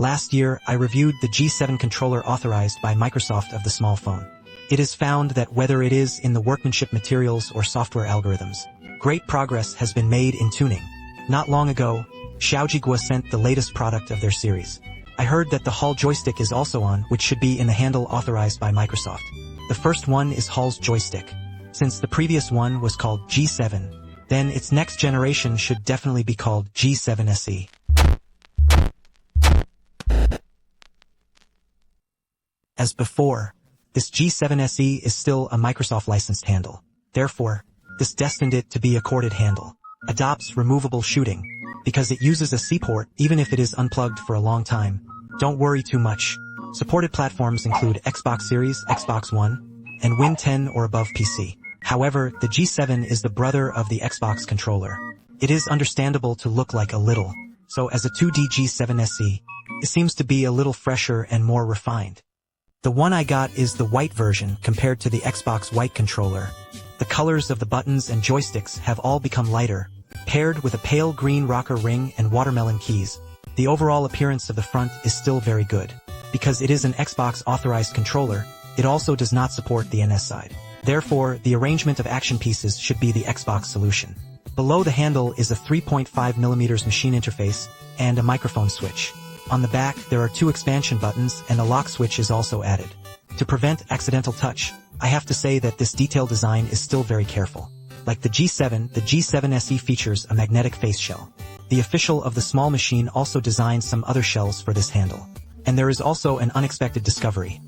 Last year, I reviewed the G7 controller authorized by Microsoft of the small phone. It is found that whether it is in the workmanship materials or software algorithms, great progress has been made in tuning. Not long ago, Xiaojigua sent the latest product of their series. I heard that the Hall joystick is also on, which should be in the handle authorized by Microsoft. The first one is Hall's joystick. Since the previous one was called G7, then its next generation should definitely be called G7 SE. As before, this G7 SE is still a Microsoft licensed handle. Therefore, this destined it to be a corded handle. Adopts removable shooting, because it uses a C port even if it is unplugged for a long time. Don't worry too much. Supported platforms include Xbox Series, Xbox One, and Win 10 or above PC. However, the G7 is the brother of the Xbox controller. It is understandable to look like a little, so as a 2D G7 SE, it seems to be a little fresher and more refined. The one I got is the white version compared to the Xbox White controller. The colors of the buttons and joysticks have all become lighter, paired with a pale green rocker ring and watermelon keys. The overall appearance of the front is still very good. Because it is an Xbox authorized controller, it also does not support the NS side. Therefore, the arrangement of action pieces should be the Xbox solution. Below the handle is a 3.5mm machine interface and a microphone switch. On the back, there are 2 expansion buttons and a lock switch is also added. To prevent accidental touch, I have to say that this detailed design is still very careful. Like the G7 SE features a magnetic face shell. The official of the small machine also designed some other shells for this handle. And there is also an unexpected discovery.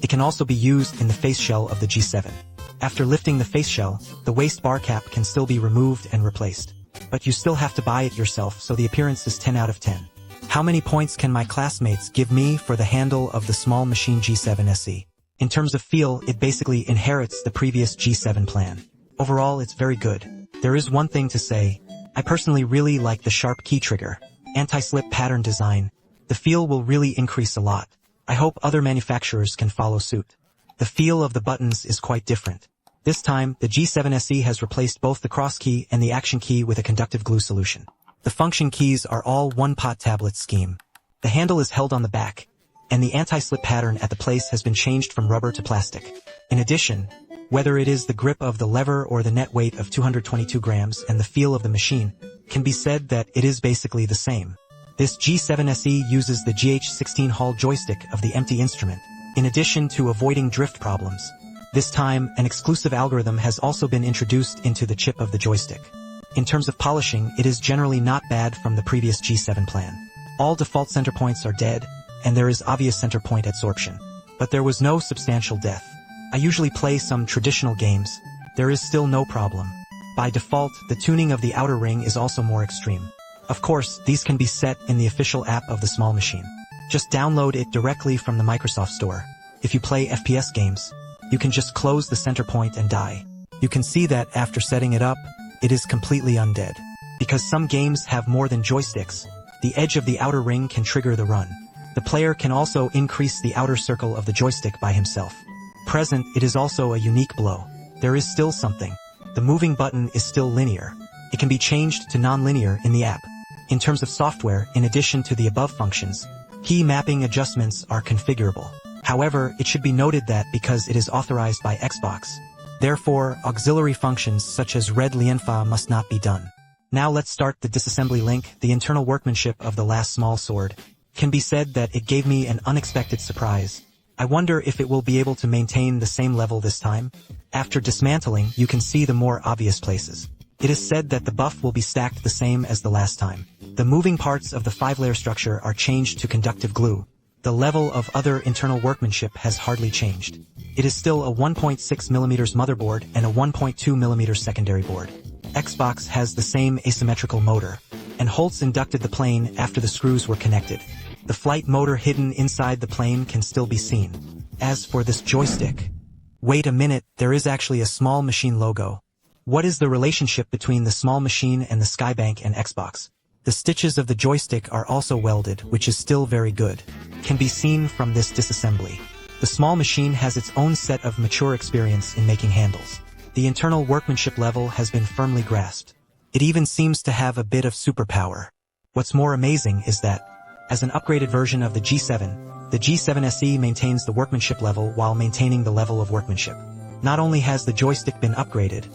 It can also be used in the face shell of the G7. After lifting the face shell, the waist bar cap can still be removed and replaced. But you still have to buy it yourself, so the appearance is 10 out of 10. How many points can my classmates give me for the handle of the small machine G7 SE? In terms of feel, it basically inherits the previous G7 plan. Overall, it's very good. There is one thing to say. I personally really like the sharp key trigger, anti-slip pattern design. The feel will really increase a lot. I hope other manufacturers can follow suit. The feel of the buttons is quite different. This time, the G7 SE has replaced both the cross key and the action key with a conductive glue solution. The function keys are all one-pot tablet scheme. The handle is held on the back, and the anti-slip pattern at the place has been changed from rubber to plastic. In addition, whether it is the grip of the lever or the net weight of 222 grams and the feel of the machine, can be said that it is basically the same. This G7 SE uses the GH16 Hall joystick of the empty instrument, in addition to avoiding drift problems. This time, an exclusive algorithm has also been introduced into the chip of the joystick. In terms of polishing, it is generally not bad from the previous G7 plan. All default center points are dead, and there is obvious center point adsorption. But there was no substantial death. I usually play some traditional games. There is still no problem. By default, the tuning of the outer ring is also more extreme. Of course, these can be set in the official app of the small machine. Just download it directly from the Microsoft Store. If you play FPS games, you can just close the center point and die. You can see that after setting it up, it is completely undead. Because some games have more than joysticks, the edge of the outer ring can trigger the run. The player can also increase the outer circle of the joystick by himself. Present, it is also a unique blow. There is still something. The moving button is still linear. It can be changed to non-linear in the app. In terms of software, in addition to the above functions, key mapping adjustments are configurable. However, it should be noted that because it is authorized by Xbox, therefore, auxiliary functions such as red lienfa must not be done. Now let's start the disassembly link. The internal workmanship of the last small sword. Can be said that it gave me an unexpected surprise. I wonder if it will be able to maintain the same level this time. After dismantling, you can see the more obvious places. It is said that the buff will be stacked the same as the last time. The moving parts of the 5-layer structure are changed to conductive glue. The level of other internal workmanship has hardly changed. It is still a 1.6mm motherboard and a 1.2mm secondary board. Xbox has the same asymmetrical motor, and Holtz inducted the plane after the screws were connected. The flight motor hidden inside the plane can still be seen. As for this joystick, wait a minute, there is actually a small machine logo. What is the relationship between the small machine and the Skybank and Xbox? The stitches of the joystick are also welded, which is still very good. Can be seen from this disassembly. The small machine has its own set of mature experience in making handles. The internal workmanship level has been firmly grasped. It even seems to have a bit of superpower. What's more amazing is that As an upgraded version of the G7, the G7 SE maintains the workmanship level while maintaining the level of workmanship. Not only has the joystick been upgraded,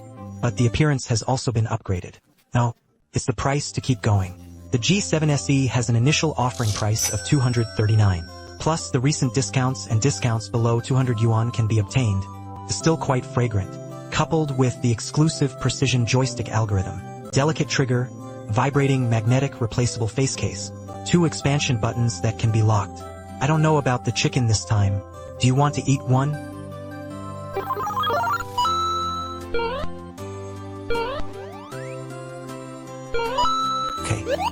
but the appearance has also been upgraded. Now, it's the price to keep going. The G7 SE has an initial offering price of 239. Plus the recent discounts and discounts below 200 yuan can be obtained. It's still quite fragrant. Coupled with the exclusive precision joystick algorithm, delicate trigger, vibrating magnetic replaceable face case, 2 expansion buttons that can be locked. I don't know about the chicken this time. Do you want to eat one?